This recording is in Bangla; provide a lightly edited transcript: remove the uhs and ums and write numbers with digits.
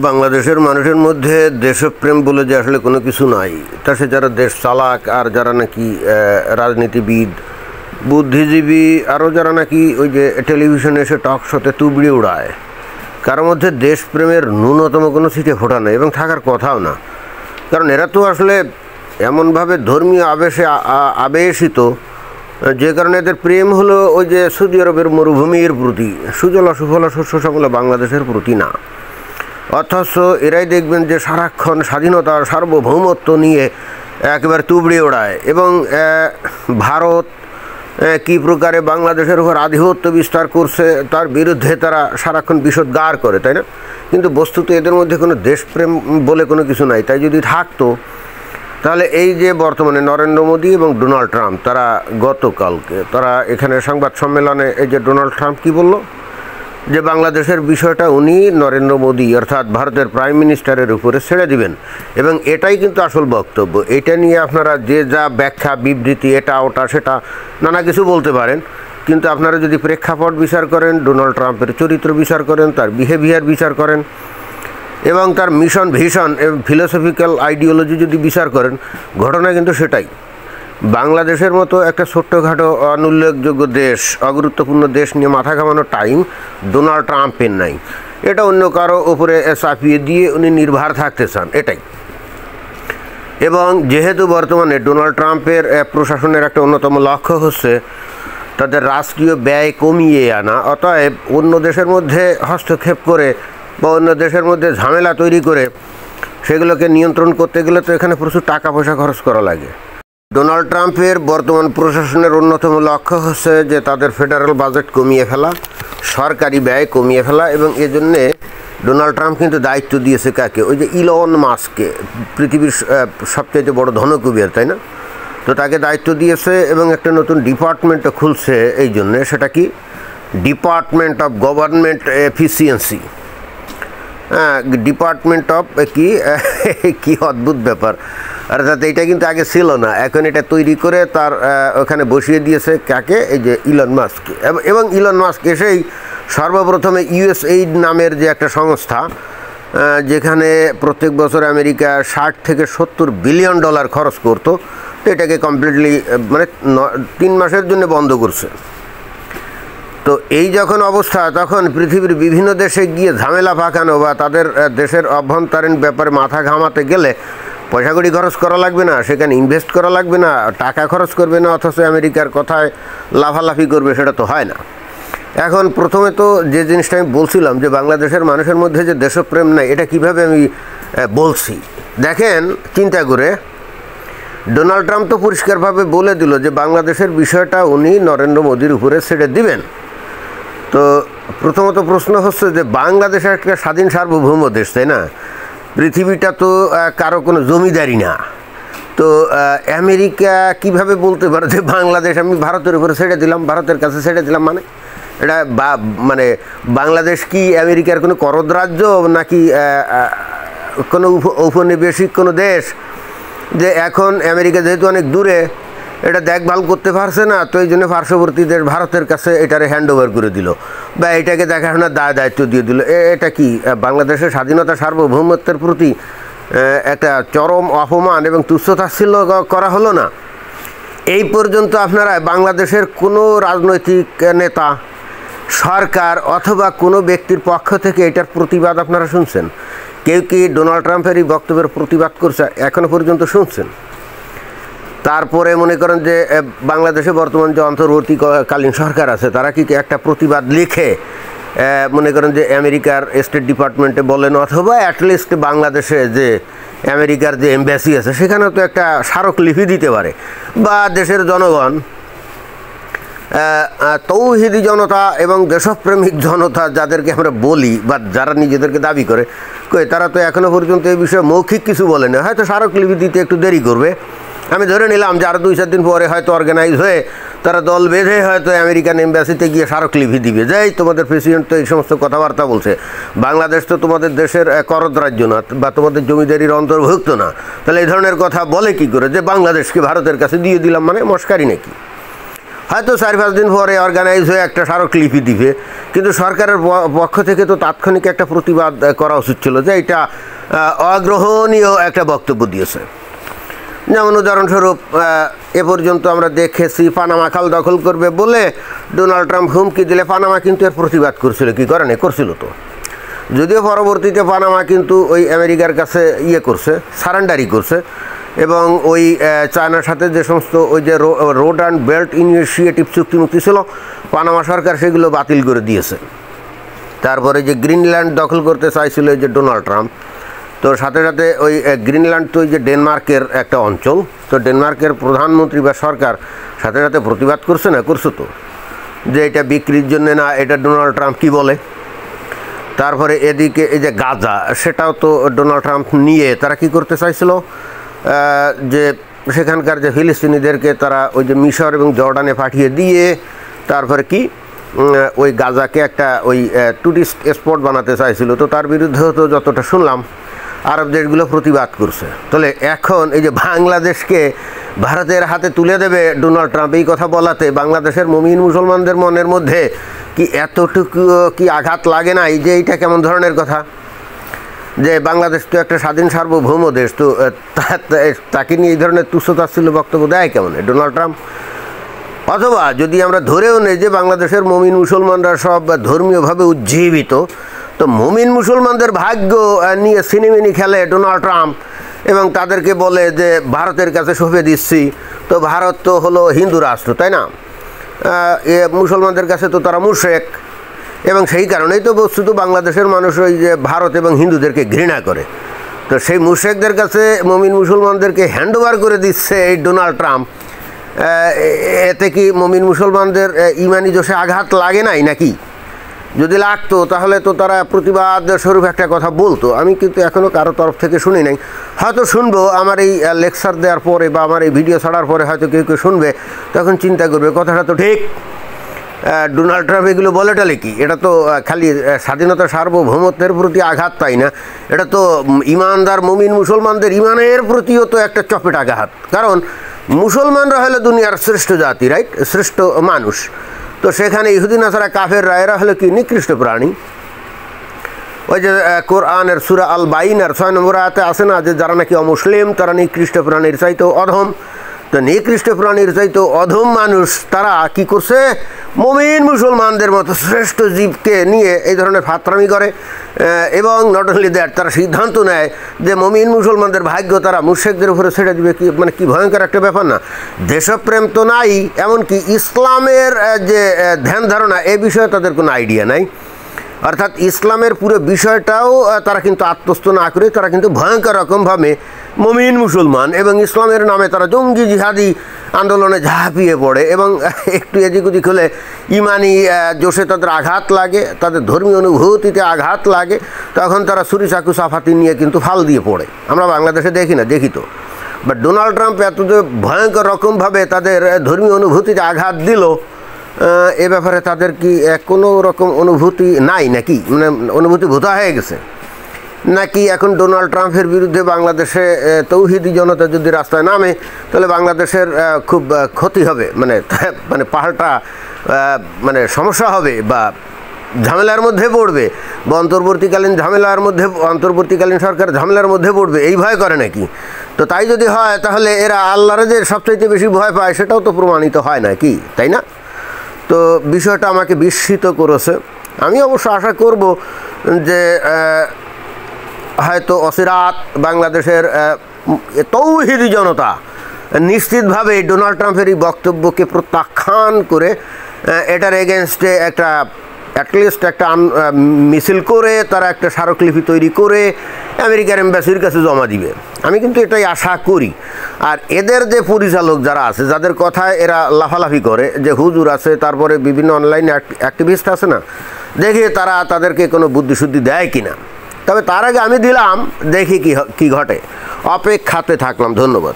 বাংলাদেশের মানুষের মধ্যে দেশপ্রেম বলে যে আসলে কোনো কিছু নাই, তা সে যারা দেশ চালাক আর যারা নাকি রাজনীতিবিদ বুদ্ধিজীবী আরও যারা নাকি ওই যে টেলিভিশনে এসে টক শোতে তুবড়ি উড়ায়, কারোর মধ্যে দেশপ্রেমের ন্যূনতম কোনো ছিটে ফোটা নেই এবং থাকার কথাও না। কারণ এরা তো আসলে এমনভাবে ধর্মীয় আবেশিত, যে কারণে এদের প্রেম হলো ওই যে সৌদি আরবের মরুভূমির প্রতি, সুজলা সুফলা শস্য শ্যামলা বাংলাদেশের প্রতি না। অথচ এরাই দেখবেন যে সারাক্ষণ স্বাধীনতা সার্বভৌমত্ব নিয়ে একেবারে তুবড়ি ওড়ায় এবং ভারত কী প্রকারে বাংলাদেশের উপর আধিপত্য বিস্তার করছে তার বিরুদ্ধে তারা সারাক্ষণ বিষোদ্গার করে, তাই না? কিন্তু বস্তুত এদের মধ্যে কোনো দেশপ্রেম বলে কোনো কিছু নাই। তাই যদি থাকতো তাহলে এই যে বর্তমানে নরেন্দ্র মোদী এবং ডোনাল্ড ট্রাম্প, তারা গতকালকে তারা এখানে সংবাদ সম্মেলনে এই যে ডোনাল্ড ট্রাম্প কী বলল, যে বাংলাদেশের বিষয়টা উনি নরেন্দ্র মোদী অর্থাৎ ভারতের প্রাইম মিনিস্টারের উপরে ছেড়ে দিবেন এবং এটাই কিন্তু আসল বক্তব্য। এটা নিয়ে আপনারা যে যা ব্যাখ্যা বিবৃতি এটা ওটা সেটা নানা কিছু বলতে পারেন, কিন্তু আপনারা যদি প্রেক্ষাপট বিচার করেন, ডোনাল্ড ট্রাম্পের চরিত্র বিচার করেন, তার বিহেভিয়ার বিচার করেন এবং তার মিশন ভিশন এবং ফিলোসফিক্যাল আইডিওলজি যদি বিচার করেন, ঘটনা কিন্তু সেটাই। বাংলাদেশের মতো একটা ছোট্টখাটো অনুল্লেখযোগ্য দেশ, অগুরুত্বপূর্ণ দেশ নিয়ে মাথা ঘামানোর টাইম ডোনাল্ড ট্রাম্পের নাই। এটা অন্য কারো উপরে চাপিয়ে দিয়ে উনি নির্ভর থাকতে চান, এটাই। এবং যেহেতু বর্তমানে ডোনাল্ড ট্রাম্পের প্রশাসনের একটা অন্যতম লক্ষ্য হচ্ছে তাদের রাষ্ট্রীয় ব্যয় কমিয়ে আনা, অতএব অন্য দেশের মধ্যে হস্তক্ষেপ করে বা অন্য দেশের মধ্যে ঝামেলা তৈরি করে সেগুলোকে নিয়ন্ত্রণ করতে গেলে তো এখানে প্রচুর টাকা পয়সা খরচ করা লাগে। ডোনাল্ড ট্রাম্পের বর্তমান প্রশাসনের অন্যতম লক্ষ্য হচ্ছে যে তাদের ফেডারেল বাজেট কমিয়ে ফেলা, সরকারি ব্যয় কমিয়ে ফেলা এবং এজন্যে ডোনাল্ড ট্রাম্প কিন্তু দায়িত্ব দিয়েছে কাকে? ওই যে ইলন মাস্ককে, পৃথিবীর সবচেয়ে বড় ধনকুবের, তাই না? তো তাকে দায়িত্ব দিয়েছে এবং একটা নতুন ডিপার্টমেন্টও খুলছে এই জন্যে, সেটা কি department of government efficiency. Department of কি অদ্ভুত ব্যাপার, অর্থাৎ এইটা কিন্তু আগে ছিল না, এখন এটা তৈরি করে তার ওখানে বসিয়ে দিয়েছে কাকে? এই যে ইলন মাস্ক। এবং ইলন মাস্ক এসেই সর্বপ্রথমে ইউএসএইড নামের যে একটা সংস্থা, যেখানে প্রত্যেক বছর আমেরিকা 60 থেকে 70 বিলিয়ন ডলার খরচ করতো, এটাকে কমপ্লিটলি মানে 3 মাসের জন্য বন্ধ করছে। তো এই যখন অবস্থা, তখন পৃথিবীর বিভিন্ন দেশে গিয়ে ঝামেলা পাকানো বা তাদের দেশের অভ্যন্তরীণ ব্যাপারে মাথা ঘামাতে গেলে পয়সা কড়ি খরচ করা লাগবে না, সেখানে ইনভেস্ট করা লাগবে না, টাকা খরচ করবে না, অথচ আমেরিকার কথায় লাফালাফি করবে, সেটা তো হয় না। এখন প্রথমে তো যে জিনিসটা আমি বলছিলাম যে বাংলাদেশের মানুষের মধ্যে যে দেশপ্রেম নাই, এটা কিভাবে আমি বলছি দেখেন চিন্তা করে। ডোনাল্ড ট্রাম্প তো পরিষ্কারভাবে বলে দিল যে বাংলাদেশের বিষয়টা উনি নরেন্দ্র মোদীর উপরে ছেড়ে দিবেন। তো প্রথমত প্রশ্ন হচ্ছে যে বাংলাদেশ একটা স্বাধীন সার্বভৌম দেশ, তাই না? পৃথিবীটা তো কারো কোনো জমিদারি না। তো আমেরিকা কিভাবে বলতে পারে যে বাংলাদেশ আমি ভারতের উপরে ছেড়ে দিলাম, ভারতের কাছে ছেড়ে দিলাম? মানে এটা মানে বাংলাদেশ কি আমেরিকার কোনো করদ রাজ্য নাকি কোনো ঔপনিবেশিক কোনো দেশ, যে এখন আমেরিকা যেহেতু অনেক দূরে এটা দেখভাল করতে পারছে না, তো এই জন্য পার্শ্ববর্তী দেশ ভারতের কাছে এটারে হ্যান্ড ওভার করে দিল বা এটাকে দেখাশোনার দায়িত্ব দিয়ে দিল। এটা কি বাংলাদেশের স্বাধীনতা সার্বভৌমত্বের প্রতি একটা চরম অপমান এবং তুচ্ছতাচ্ছিল্য করা হলো না? এই পর্যন্ত আপনারা বাংলাদেশের কোনো রাজনৈতিক নেতা, সরকার অথবা কোনো ব্যক্তির পক্ষ থেকে এটার প্রতিবাদ আপনারা শুনছেন? কেউ কি ডোনাল্ড ট্রাম্পের এই বক্তব্যের প্রতিবাদ করছে এখনও পর্যন্ত শুনছেন? তারপরে মনে করেন যে বাংলাদেশে বর্তমান যে অন্তর্বর্তীকালীন সরকার আছে, তারা কি একটা প্রতিবাদ লিখে মনে করেন যে আমেরিকার স্টেট ডিপার্টমেন্টে বলেন অথবা অ্যাটলিস্ট বাংলাদেশে যে আমেরিকার যে এমবাসি আছে সেখানেও তো একটা স্মারকলিপি দিতে পারে, বা দেশের জনগণ তৌহিদি জনতা এবং দেশপ্রেমিক জনতা যাদেরকে আমরা বলি বা যারা নিজেদেরকে দাবি করে, তারা তো এখনও পর্যন্ত এই বিষয়ে মৌখিক কিছু বলে না। হয়তো স্মারকলিপি দিতে একটু দেরি করবে, আমি ধরে নিলাম যে আরও 2-4 দিন পরে হয়তো অর্গানাইজ হয়ে তারা দল বেঁধে হয়তো আমেরিকান এম্বাসিতে গিয়ে স্মারকলিপি দিবে, যাই তোমাদের প্রেসিডেন্ট তো এই সমস্ত কথাবার্তা বলছে, বাংলাদেশ তো তোমাদের দেশের করদ রাজ্য না বা তোমাদের জমিদারির অন্তর্ভুক্ত না, তাহলে এই ধরনের কথা বলে কি করে যে বাংলাদেশকে ভারতের কাছে দিয়ে দিলাম? মানে মস্কারি নাকি? হয়তো 4-5 দিন পরে অর্গানাইজ হয়ে একটা স্মারকলিপি দিবে, কিন্তু সরকারের পক্ষ থেকে তো তাৎক্ষণিক একটা প্রতিবাদ করা উচিত ছিল যে এটা অগ্রহণীয় একটা বক্তব্য দিয়েছে। যেমন উদাহরণস্বরূপ এ পর্যন্ত আমরা দেখেছি পানামা খাল দখল করবে বলে ডোনাল্ড ট্রাম্প হুমকি দিলে পানামা কিন্তু এর প্রতিবাদ করছিল, কি করে না, করছিল তো। যদিও পরবর্তীতে পানামা কিন্তু ওই আমেরিকার কাছে সারেন্ডারি করছে, এবং ওই চায়নার সাথে যে সমস্ত ওই যে রোড অ্যান্ড বেল্ট ইনিশিয়েটিভ চুক্তিমুক্তি ছিল, পানামা সরকার সেগুলো বাতিল করে দিয়েছে। তারপরে যে গ্রিনল্যান্ড দখল করতে চাইছিল এই যে ডোনাল্ড ট্রাম্প, তো সাথে সাথে ওই গ্রিনল্যান্ড তো ওই যে ডেনমার্কের একটা অঞ্চল, তো ডেনমার্কের প্রধানমন্ত্রী বা সরকার সাথে সাথে প্রতিবাদ করছে তো যে এটা বিক্রির জন্য না, এটা ডোনাল্ড ট্রাম্প কি বলে। তারপরে এদিকে এই যে গাজা, সেটাও তো ডোনাল্ড ট্রাম্প নিয়ে তারা কি করতে চাইছিল, যে সেখানকার যে ফিলিস্তিনিদেরকে তারা ওই যে মিশর এবং জর্ডানে পাঠিয়ে দিয়ে তারপরে কি ওই গাজাকে একটা ওই টুরিস্ট স্পট বানাতে চাইছিল। তো তার বিরুদ্ধেও তো যতটা শুনলাম আরব দেশগুলো প্রতিবাদ করছে। তাহলে এখন এই যে বাংলাদেশকে ভারতের হাতে তুলে দেবে ডোনাল্ড ট্রাম্প, এই কথা বলাতে বাংলাদেশের মুমিন মুসলমানদের মনের মধ্যে কি এতটুকু কি আঘাত লাগে না, এই যে এইটা কেমন ধরনের কথা, যে বাংলাদেশ তো একটা স্বাধীন সার্বভৌম দেশ, তো তাকে নিয়ে এই ধরনের তুচ্ছতাচ্ছিল্য বক্তব্য দেয় কেমন ডোনাল্ড ট্রাম্প। অথবা যদি আমরা ধরেও নেই যে বাংলাদেশের মুমিন মুসলমানরা সব ধর্মীয়ভাবে উজ্জীবিত, তো মুমিন মুসলমানদের ভাগ্য নিয়ে সিনেমিনি খেলে ডোনাল্ড ট্রাম্প এবং তাদেরকে বলে যে ভারতের কাছে সঁপে দিচ্ছি, তো ভারত তো হলো হিন্দু রাষ্ট্র, তাই না, মুসলমানদের কাছে তো তারা মুশরিক, এবং সেই কারণেই তো বস্তুত বাংলাদেশের মানুষ ওই যে ভারত এবং হিন্দুদেরকে ঘৃণা করে। তো সেই মুশরিকদের কাছে মুমিন মুসলমানদেরকে হ্যান্ড ওভার করে দিচ্ছে এই ডোনাল্ড ট্রাম্প, এতে কি মুমিন মুসলমানদের ইমানি জোশে আঘাত লাগে নাই নাকি? যদি লাগতো তাহলে তো তারা প্রতিবাদ স্বরূপ একটা কথা বলতো। আমি কিন্তু এখনও কারো তরফ থেকে শুনি নাই, হয়তো শুনবো আমার এই লেকচার দেওয়ার পরে বা আমার এই ভিডিও ছাড়ার পরে হয়তো কেউ কেউ শুনবে, তখন চিন্তা করবে কথাটা তো ঠিক, ডোনাল্ড ট্রাম্প এগুলো বলে টালে কি, এটা তো খালি স্বাধীনতা সার্বভৌমত্বের প্রতি আঘাত, তাই না, এটা তো ইমানদার মুমিন মুসলমানদের ইমানের প্রতিও তো একটা চপেট আঘাত। কারণ মুসলমানরা হলো দুনিয়ার শ্রেষ্ঠ জাতি, রাইট, শ্রেষ্ঠ মানুষ, তো সেখানে ইহুদি নাসারা কাফেররা এরা হলো কি নিকৃষ্ট প্রাণী। ওই যে কোরআনের সূরা আল বাইনার 6 নম্বর আয়াতে আছে না, যে যারা নাকি অমুসলিম তারা নিকৃষ্ট প্রাণীর চাইতেও অধম। তো নিকৃষ্ট প্রাণীর চাইতেও অধম মানুষ তারা কি করছে, মুমিন মুসলমানদের মতো শ্রেষ্ঠ জীবকে নিয়ে এই ধরনের ফাতরামি করে, এবং নট অনলি দ্যাট, তারা সিদ্ধান্ত নেয় যে মুমিন মুসলমানদের ভাগ্য তারা মুশরিকদের উপরে ছেড়ে দিবে। কি মানে কি ভয়ঙ্কর একটা ব্যাপার না, দেশপ্রেম তো নাই, এমনকি ইসলামের যে ধ্যান ধারণা এ বিষয়ে তাদের কোনো আইডিয়া নাই। অর্থাৎ ইসলামের পুরো বিষয়টাও তারা কিন্তু আত্মস্থ না করে তারা কিন্তু ভয়ঙ্কর রকমভাবে মুমিন মুসলমান এবং ইসলামের নামে তারা জঙ্গি জিহাদি আন্দোলনে ঝাঁপিয়ে পড়ে, এবং একটু এদিক ওদিক হলে ইমানি জোশে তাদের আঘাত লাগে, তাদের ধর্মীয় অনুভূতিতে আঘাত লাগে, তখন তারা ছুরি চাকু চাপাতি নিয়ে কিন্তু ফাল দিয়ে পড়ে। আমরা বাংলাদেশে দেখি না, দেখি তো, বাট ডোনাল্ড ট্রাম্প এত যে ভয়ঙ্কর রকমভাবে তাদের ধর্মীয় অনুভূতিতে আঘাত দিল, এ ব্যাপারে তাদের কি কোনো রকম অনুভূতি নাই নাকি, মানে অনুভূতি ভূতা হয়ে গেছে নাকি? এখন ডোনাল্ড ট্রাম্পের বিরুদ্ধে বাংলাদেশে তৌহিদি জনতা যদি রাস্তায় নামে তাহলে বাংলাদেশের খুব ক্ষতি হবে, মানে পাহাড়টা মানে সমস্যা হবে বা ঝামেলার মধ্যে পড়বে, বা অন্তর্বর্তীকালীন সরকার ঝামেলার মধ্যে পড়বে, এই ভয় করে নাকি? তো তাই যদি হয় তাহলে এরা আল্লাহরে যে সবচাইতে বেশি ভয় পায় সেটাও তো প্রমাণিত হয় নাকি, তাই না? তো বিষয়টা আমাকে বিস্মিত করেছে। আমি অবশ্য আশা করব যে হয়তো অচিরাত বাংলাদেশের তৌহিদি জনতা নিশ্চিতভাবে ডোনাল্ড ট্রাম্পের এই বক্তব্যকে প্রত্যাখ্যান করে এটার এগেনস্টে একটা অ্যাটলিস্ট একটা মিছিল করে তারা একটা স্মারকলিপি তৈরি করে আমেরিকার এম্বাসির কাছে জমা দিবে। আমি কিন্তু এটাই আশা করি। আর এদের যে পরিচালক যারা আছে, যাদের কথায় এরা লাফালাফি করে, যে হুজুর আছে, তারপরে বিভিন্ন অনলাইন অ্যাক্টিভিস্ট আছে না, দেখি তারা তাদেরকে কোনো বুদ্ধিশুদ্ধি দেয় কি না। তবে তার আগে আমি দিলাম, দেখি কি ঘটে, অপেক্ষাতে থাকলাম। ধন্যবাদ।